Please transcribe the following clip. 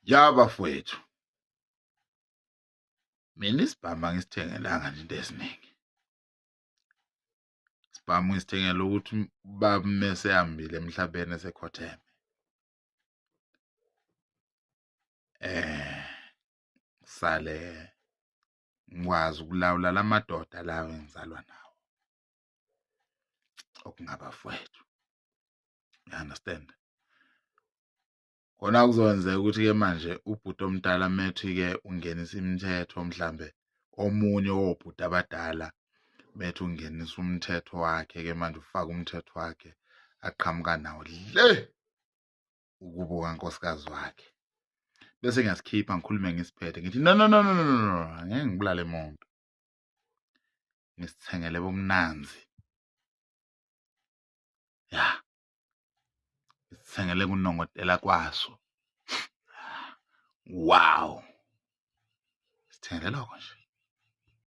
Ya bafowethu, mina isibhamu angisithengelanga nje into eziningi. Isibhamu ngisithengela ukuthi ubaba mese ehambile emhlabeni esekhotheme. Sale ngikwazi ukulawula lamadoda lawa engizalwa nawo. Okungabafowethu. You understand? Khona kuzokwenzeka ukuthi-ke manje ubhuti omdala methi-ke ungenisa imithetho mhlambe omunye wobhuti abadala bethi ungenisa umthetho wakhe-ke manje ufaka umthetho wakhe aqhamuka nawo le ukubuka nkosikazi wakhe. Bese ngiyasikhipha ngikhulume ngisiphethe ngithi no, angeke ngibulale muntu. Ngisithengele bomnanzi. Ya. Ngisithengele kunongotela kwaso. Wow. Sithengele lokho nje.